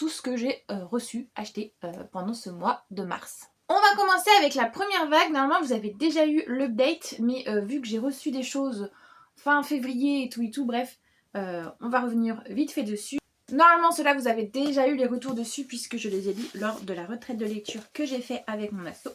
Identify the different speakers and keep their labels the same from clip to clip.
Speaker 1: tout ce que j'ai reçu, acheté pendant ce mois de mars. On va commencer avec la première vague. Normalement vous avez déjà eu l'update, mais vu que j'ai reçu des choses fin février et tout, bref, on va revenir vite fait dessus. Normalement cela vous avez déjà eu les retours dessus puisque je les ai lus lors de la retraite de lecture que j'ai fait avec mon asso.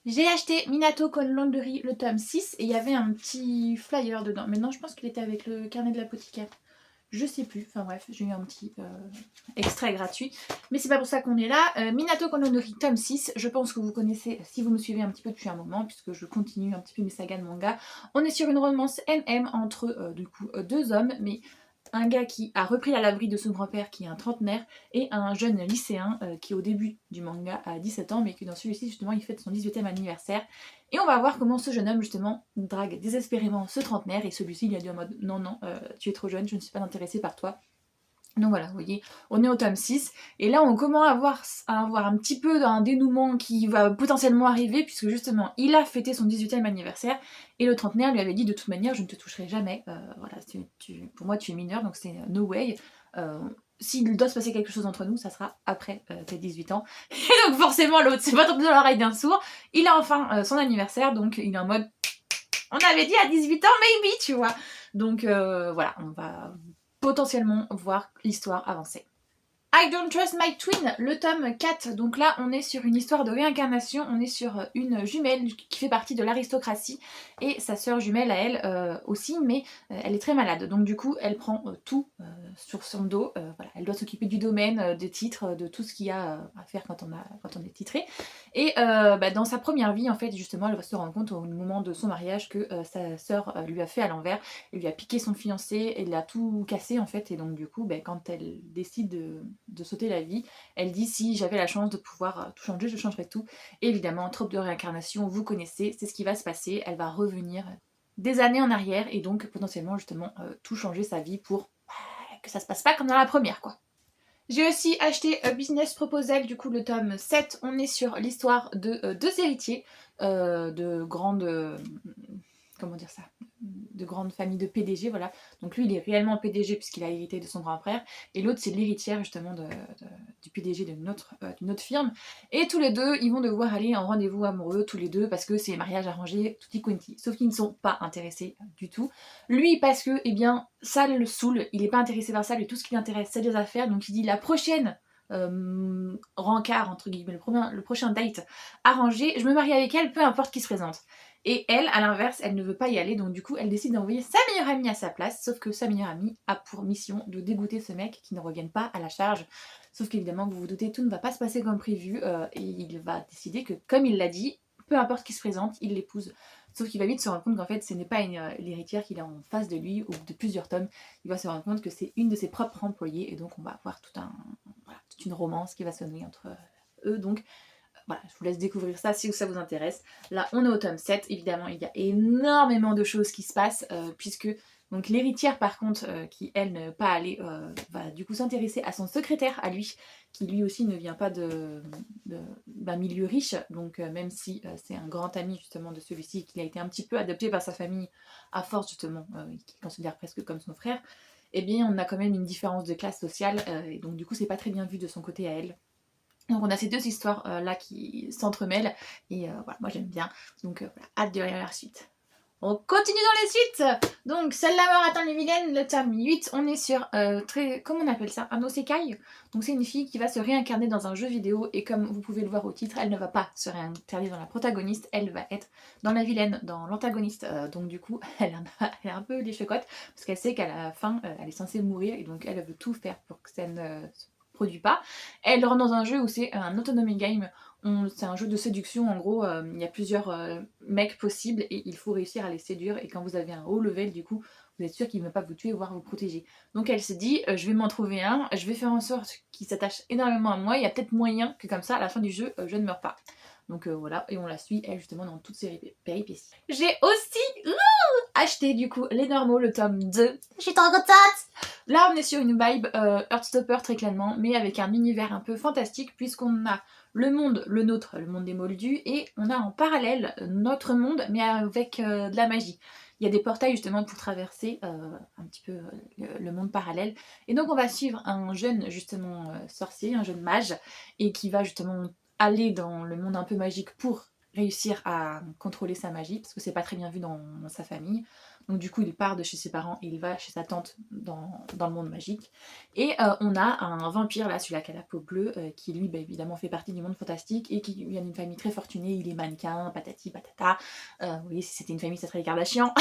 Speaker 1: J'ai acheté Minato Con Laundry le tome 6 et il y avait un petit flyer dedans. Mais non, je pense qu'il était avec le carnet de l'apothicaire. Je sais plus, enfin bref, j'ai eu un petit extrait gratuit. Mais c'est pas pour ça qu'on est là. Minato Con Laundry tome 6, je pense que vous connaissez si vous me suivez un petit peu depuis un moment, puisque je continue un petit peu mes sagas de manga. On est sur une romance MM entre deux hommes, mais un gars qui a repris la laverie de son grand-père qui est un trentenaire et un jeune lycéen qui au début du manga a 17 ans mais qui dans celui-ci justement il fête son 18e anniversaire et on va voir comment ce jeune homme justement drague désespérément ce trentenaire et celui-ci il a dit en mode non tu es trop jeune, je ne suis pas intéressée par toi. Donc voilà, vous voyez, on est au tome 6, et là on commence à avoir un petit peu d'un dénouement qui va potentiellement arriver, puisque justement, il a fêté son 18e anniversaire, et le trentenaire lui avait dit de toute manière, je ne te toucherai jamais, voilà, pour moi tu es mineur, donc c'est no way, s'il doit se passer quelque chose entre nous, ça sera après tes 18 ans. Et donc forcément l'autre, c'est pas tombé dans l'oreille d'un sourd, il a enfin son anniversaire, donc il est en mode, on avait dit à 18 ans, maybe, tu vois. Donc voilà, on va potentiellement voir l'histoire avancer. I Don't Trust My Twin, le tome 4, donc là on est sur une histoire de réincarnation, on est sur une jumelle qui fait partie de l'aristocratie et sa sœur jumelle à elle aussi, mais elle est très malade, donc du coup elle prend tout sur son dos, voilà. Elle doit s'occuper du domaine, des titres, de tout ce qu'il y a à faire quand on est titré, et dans sa première vie en fait justement elle va se rendre compte au moment de son mariage que sa sœur lui a fait à l'envers, elle lui a piqué son fiancé, elle l'a tout cassé en fait, et donc du coup quand elle décide de sauter la vie, elle dit si j'avais la chance de pouvoir tout changer, je changerais tout. Et évidemment, trope de réincarnation, vous connaissez, c'est ce qui va se passer, elle va revenir des années en arrière et donc potentiellement justement tout changer sa vie pour que ça se passe pas comme dans la première quoi. J'ai aussi acheté Business Proposal, du coup le tome 7, on est sur l'histoire de deux héritiers de grandes... comment dire ça, de grande famille de PDG, voilà. Donc lui il est réellement PDG puisqu'il a hérité de son grand frère, et l'autre c'est l'héritière justement du PDG d'une autre firme, et tous les deux ils vont devoir aller en rendez-vous amoureux tous les deux parce que c'est mariage arrangé tutti quanti, sauf qu'ils ne sont pas intéressés du tout. Lui parce que eh bien ça le saoule, il n'est pas intéressé par ça, lui tout ce qui l'intéresse c'est des affaires, donc il dit la prochaine rencard entre guillemets, le prochain date arrangé, je me marie avec elle peu importe qui se présente. Et elle, à l'inverse, elle ne veut pas y aller, donc du coup, elle décide d'envoyer sa meilleure amie à sa place, sauf que sa meilleure amie a pour mission de dégoûter ce mec qui ne revienne pas à la charge. Sauf qu'évidemment, vous vous doutez, tout ne va pas se passer comme prévu, et il va décider que, comme il l'a dit, peu importe qui se présente, il l'épouse. Sauf qu'il va vite se rendre compte qu'en fait, ce n'est pas l'héritière qu'il a en face de lui, ou de plusieurs tomes. Il va se rendre compte que c'est une de ses propres employées, et donc on va avoir toute une romance qui va se nouer entre eux, donc... Voilà, je vous laisse découvrir ça si ça vous intéresse. Là, on est au tome 7. Évidemment, il y a énormément de choses qui se passent, puisque donc l'héritière, par contre, qui, elle, ne veut pas aller, va du coup s'intéresser à son secrétaire, à lui, qui lui aussi ne vient pas d'un milieu riche. Donc, même si c'est un grand ami, justement, de celui-ci, qui a été un petit peu adopté par sa famille, à force, justement, qu'il considère presque comme son frère, eh bien, on a quand même une différence de classe sociale, et donc, du coup, c'est pas très bien vu de son côté à elle. Donc on a ces deux histoires là qui s'entremêlent et voilà, moi j'aime bien, donc voilà, hâte de lire la suite. On continue dans les suites. Donc Celle-là meurt attend les vilaines, le tome 8, on est sur, comment on appelle ça, un osekai. Donc c'est une fille qui va se réincarner dans un jeu vidéo et comme vous pouvez le voir au titre, elle ne va pas se réincarner dans la protagoniste, elle va être dans la vilaine, dans l'antagoniste. Donc du coup, elle a un peu les chocottes parce qu'elle sait qu'à la fin, elle est censée mourir et donc elle veut tout faire pour que ça ne produit pas. Elle rentre dans un jeu où c'est un autonomy game, c'est un jeu de séduction en gros, il y a plusieurs mecs possibles et il faut réussir à les séduire, et quand vous avez un haut level du coup vous êtes sûr qu'il ne va pas vous tuer voire vous protéger. Donc elle se dit je vais m'en trouver un, je vais faire en sorte qu'il s'attache énormément à moi, il y a peut-être moyen que comme ça à la fin du jeu je ne meurs pas. Donc voilà, et on la suit elle justement dans toutes ses péripéties. J'ai aussi acheté du coup Les Normaux, le tome 2. Je suis trop contente. Là on est sur une vibe Heartstopper très clairement, mais avec un univers un peu fantastique puisqu'on a le monde, le nôtre, le monde des Moldus, et on a en parallèle notre monde mais avec de la magie. il y a des portails justement pour traverser un petit peu le monde parallèle. Et donc on va suivre un jeune justement sorcier, un jeune mage, et qui va justement aller dans le monde un peu magique pour réussir à contrôler sa magie, parce que c'est pas très bien vu dans sa famille. Donc du coup il part de chez ses parents et il va chez sa tante dans le monde magique. Et on a un vampire là, celui-là qui a la peau bleue, qui lui bah, évidemment fait partie du monde fantastique et qui vient d'une famille très fortunée, il est mannequin, patati patata. Vous voyez, si c'était une famille ça serait les Kardashians.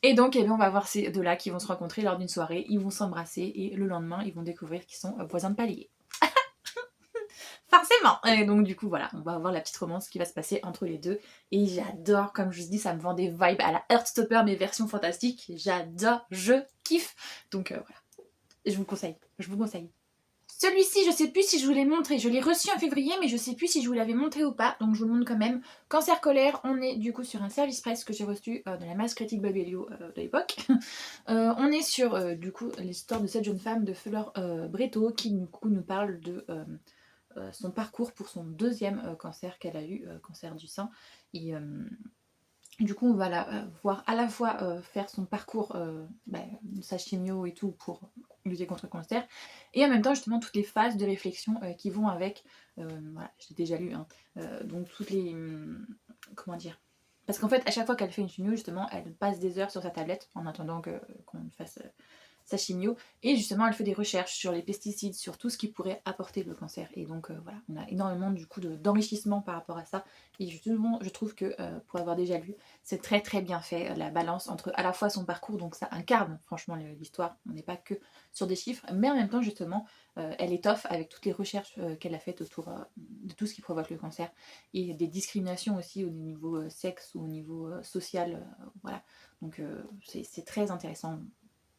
Speaker 1: Et donc eh bien, on va voir ces deux-là qui vont se rencontrer lors d'une soirée, ils vont s'embrasser et le lendemain ils vont découvrir qu'ils sont voisins de palier. Forcément. Et donc du coup voilà, on va avoir la petite romance qui va se passer entre les deux. Et j'adore, comme je vous dis, ça me vend des vibes à la Heartstopper mais version fantastique. J'adore, je kiffe. Donc voilà, je vous le conseille, je vous conseille. Celui-ci, je sais plus si je vous l'ai montré, je l'ai reçu en février, mais je sais plus si je vous l'avais montré ou pas, donc je vous le montre quand même. Cancer colère, on est du coup sur un service presse que j'ai reçu de la masse critique Babelio de l'époque. On est sur du coup l'histoire de cette jeune femme de Fleur Breto qui du coup nous parle de son parcours pour son deuxième cancer qu'elle a eu, cancer du sein. Et du coup, on va la voir à la fois faire son parcours, sa chimio et tout pour lutter contre le cancer, et en même temps justement toutes les phases de réflexion qui vont avec. Voilà, je l'ai déjà lu, hein, donc toutes les... comment dire, parce qu'en fait, à chaque fois qu'elle fait une chimio, justement, elle passe des heures sur sa tablette en attendant qu'on fasse sa chimio, et justement elle fait des recherches sur les pesticides, sur tout ce qui pourrait apporter le cancer. Et donc voilà, on a énormément du coup d'enrichissement par rapport à ça. Et justement, je trouve que pour avoir déjà lu, c'est très très bien fait, la balance entre à la fois son parcours, donc ça incarne franchement l'histoire, on n'est pas que sur des chiffres, mais en même temps justement elle étoffe avec toutes les recherches qu'elle a faites autour de tout ce qui provoque le cancer, et des discriminations aussi au niveau sexe ou au niveau social, voilà. Donc c'est très intéressant.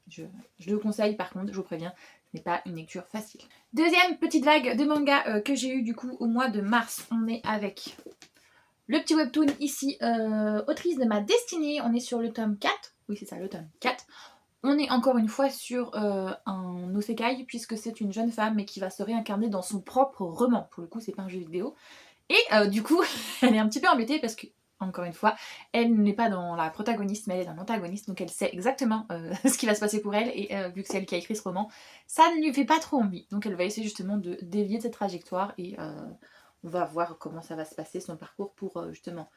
Speaker 1: Je le conseille, par contre, je vous préviens, ce n'est pas une lecture facile. Deuxième petite vague de manga que j'ai eu du coup au mois de mars. On est avec le petit webtoon ici, autrice de ma destinée. On est sur le tome 4. Oui, c'est ça, le tome 4. On est encore une fois sur un osekai, puisque c'est une jeune femme mais qui va se réincarner dans son propre roman. Pour le coup, c'est pas un jeu vidéo. Et du coup, elle est un petit peu embêtée parce que, encore une fois, elle n'est pas dans la protagoniste, mais elle est dans l'antagoniste, donc elle sait exactement ce qui va se passer pour elle, et vu que c'est elle qui a écrit ce roman, ça ne lui fait pas trop envie. Donc elle va essayer justement de dévier de cette trajectoire, et on va voir comment ça va se passer, son parcours, pour justement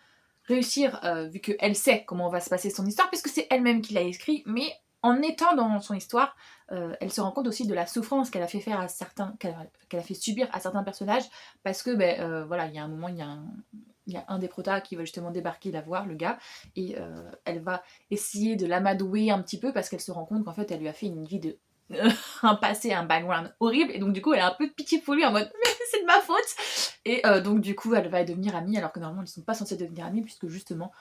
Speaker 1: réussir, vu qu'elle sait comment va se passer son histoire, puisque c'est elle-même qui l'a écrit, mais en étant dans son histoire, elle se rend compte aussi de la souffrance qu'elle a fait faire à certains, qu'elle a fait subir à certains personnages, parce que voilà, il y a un moment, il y a un des protas qui va justement débarquer la voir, le gars, et elle va essayer de l'amadouer un petit peu parce qu'elle se rend compte qu'en fait elle lui a fait une vie de un passé, un background horrible, et donc du coup elle a un peu de pitié pour lui en mode mais c'est de ma faute. Et donc du coup elle va devenir amie, alors que normalement ils sont pas censés devenir amis, puisque justement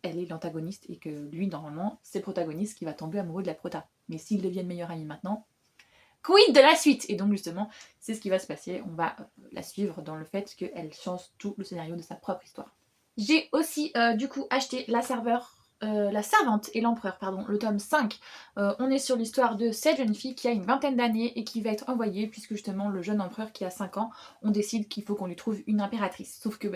Speaker 1: elle est l'antagoniste et que lui normalement c'est le protagoniste qui va tomber amoureux de la prota. Mais s'ils deviennent meilleurs amis maintenant, quid de la suite? Et donc justement c'est ce qui va se passer, on va la suivre dans le fait qu'elle change tout le scénario de sa propre histoire. J'ai aussi du coup acheté La Servante et l'Empereur, pardon, le tome 5. On est sur l'histoire de cette jeune fille qui a une vingtaine d'années et qui va être envoyée, puisque justement le jeune empereur qui a 5 ans, on décide qu'il faut qu'on lui trouve une impératrice. Sauf que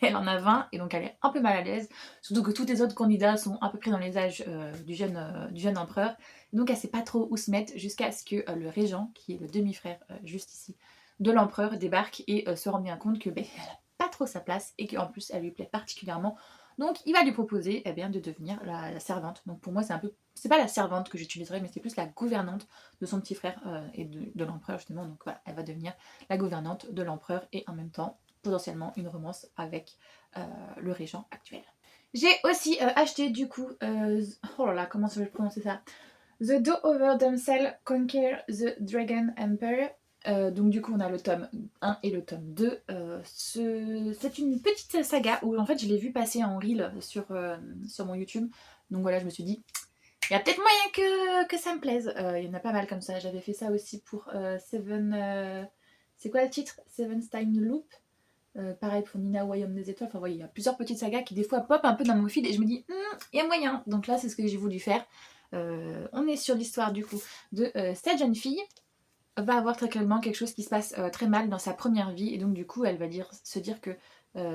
Speaker 1: elle en a 20 et donc elle est un peu mal à l'aise, surtout que tous les autres candidats sont à peu près dans les âges du jeune empereur. Donc elle sait pas trop où se mettre, jusqu'à ce que le régent, qui est le demi-frère juste ici, de l'empereur, débarque et se rend bien compte que elle a pas trop sa place et qu'en plus elle lui plaît particulièrement. Donc il va lui proposer de devenir la servante. Donc pour moi c'est un peu, c'est pas la servante que j'utiliserai, mais c'est plus la gouvernante de son petit frère et de l'empereur justement. Donc voilà, elle va devenir la gouvernante de l'empereur et en même temps potentiellement une romance avec le régent actuel. J'ai aussi acheté du coup, oh là là, comment je vais prononcer ça? The Do Over Themselves Conquer the Dragon Empire. Donc du coup on a le tome 1 et le tome 2. C'est une petite saga où en fait je l'ai vu passer en reel sur mon YouTube. Donc voilà, je me suis dit, il y a peut-être moyen que ça me plaise. Il y en a pas mal comme ça. J'avais fait ça aussi pour Seven... c'est quoi le titre? Seven Time Loop. Pareil pour Nina Royaume des Étoiles. Enfin voyez, il y a plusieurs petites sagas qui des fois pop un peu dans mon feed et je me dis, il y a moyen. Donc là c'est ce que j'ai voulu faire. On est sur l'histoire du coup de cette jeune fille va avoir très clairement quelque chose qui se passe très mal dans sa première vie, et donc du coup elle va se dire que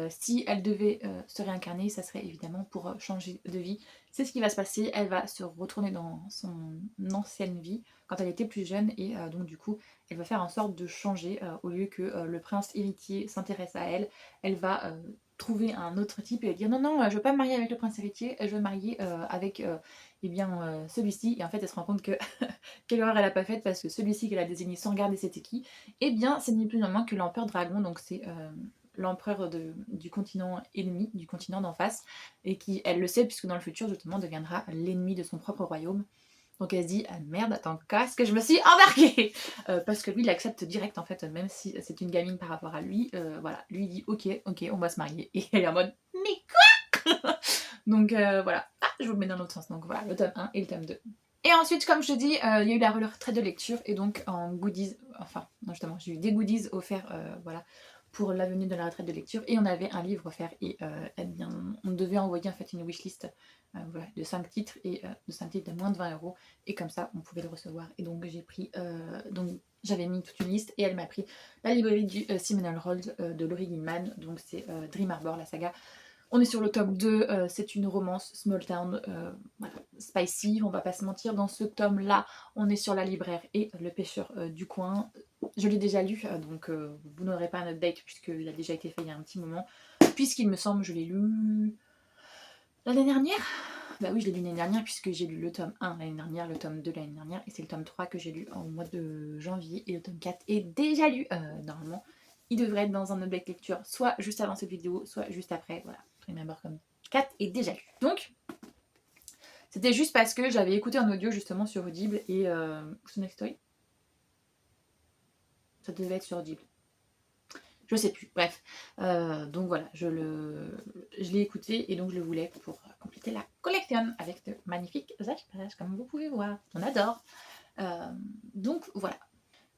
Speaker 1: Si elle devait se réincarner, ça serait évidemment pour changer de vie. C'est ce qui va se passer, elle va se retourner dans son ancienne vie quand elle était plus jeune et donc du coup elle va faire en sorte de changer au lieu que le prince héritier s'intéresse à elle, elle va trouver un autre type et dire non non je veux pas me marier avec le prince héritier, je veux me marier avec eh bien celui-ci, et en fait elle se rend compte que quelle erreur elle a pas faite parce que celui-ci qu'elle a désigné sans regarder c'était qui, et bien c'est ni plus ni moins que l'empereur dragon, donc c'est l'empereur du continent ennemi, du continent d'en face, et qui, elle le sait, puisque dans le futur, justement, deviendra l'ennemi de son propre royaume. Donc elle se dit, ah merde, attends, qu'est-ce que je me suis embarquée parce que lui, il accepte direct, en fait, même si c'est une gamine par rapport à lui, voilà, lui il dit, ok, on va se marier. Et elle est en mode, mais quoi donc voilà, ah, je vous le mets dans l'autre sens, donc voilà, le tome 1 et le tome 2. Et ensuite, comme je te dis, il y a eu la retraite de lecture, et donc en goodies, enfin, non, justement, j'ai eu des goodies offerts, voilà, pour la venue de la retraite de lecture, et on avait un livre offert, et eh bien, on devait envoyer en fait une wishlist voilà, de 5 titres, et de 5 titres de moins de 20 €, et comme ça on pouvait le recevoir. Et donc j'ai pris, donc j'avais mis toute une liste, et elle m'a pris la librairie du Seminole Road de Laurie Gilman, donc c'est Dream Harbor, la saga. On est sur le tome 2, c'est une romance small town, voilà, spicy, on va pas se mentir. Dans ce tome-là, on est sur la libraire et le pêcheur du coin. Je l'ai déjà lu, donc vous n'aurez pas un update puisqu'il a déjà été fait il y a un petit moment. Puisqu'il me semble, je l'ai lu l'année dernière. Bah oui, je l'ai lu l'année dernière puisque j'ai lu le tome 1 l'année dernière, le tome 2 l'année dernière, et c'est le tome 3 que j'ai lu au mois de janvier, et le tome 4 est déjà lu normalement. Il devrait être dans un update lecture, soit juste avant cette vidéo, soit juste après, voilà. Remember comme 4 est déjà lu. Donc, c'était juste parce que j'avais écouté en audio justement sur Audible, et son Next Story, ça devait être sur Audible. Je sais plus, bref. Donc voilà, je l'ai écouté, et donc je le voulais pour compléter la collection avec de magnifiques pages, comme vous pouvez voir. On adore. Donc voilà.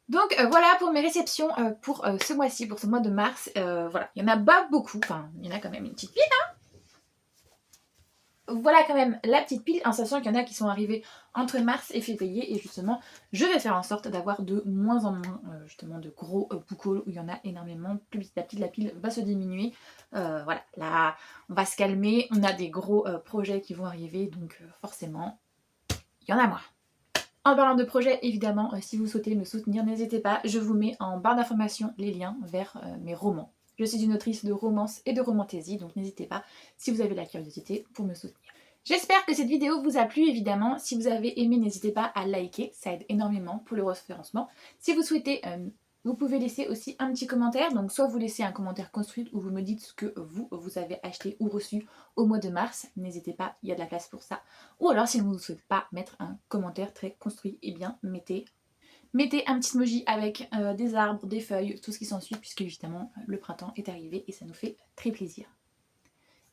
Speaker 1: Donc voilà pour mes réceptions pour ce mois-ci, pour ce mois de mars. Voilà, il y en a pas beaucoup, enfin il y en a quand même une petite pile. Voilà quand même la petite pile, en sachant qu'il y en a qui sont arrivés entre mars et février, et justement je vais faire en sorte d'avoir de moins en moins justement de gros book hauls où il y en a énormément. Plus petit à petit la pile va se diminuer, voilà, là on va se calmer, on a des gros projets qui vont arriver, donc forcément il y en a moins. En parlant de projets, évidemment, si vous souhaitez me soutenir, n'hésitez pas, je vous mets en barre d'informations les liens vers mes romans. Je suis une autrice de romance et de romantaisie, donc n'hésitez pas, si vous avez la curiosité, pour me soutenir. J'espère que cette vidéo vous a plu, évidemment. Si vous avez aimé, n'hésitez pas à liker, ça aide énormément pour le référencement. Si vous souhaitez, vous pouvez laisser aussi un petit commentaire, donc soit vous laissez un commentaire construit où vous me dites ce que vous avez acheté ou reçu au mois de mars, n'hésitez pas, il y a de la place pour ça. Ou alors si vous ne souhaitez pas mettre un commentaire très construit, eh bien mettez un petit emoji avec des arbres, des feuilles, tout ce qui s'ensuit, puisque évidemment le printemps est arrivé et ça nous fait très plaisir.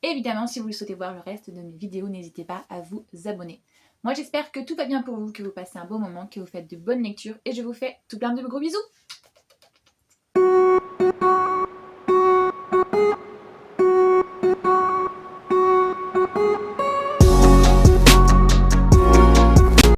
Speaker 1: Et évidemment, si vous souhaitez voir le reste de mes vidéos, n'hésitez pas à vous abonner. Moi j'espère que tout va bien pour vous, que vous passez un bon moment, que vous faites de bonnes lectures, et je vous fais tout plein de gros bisous.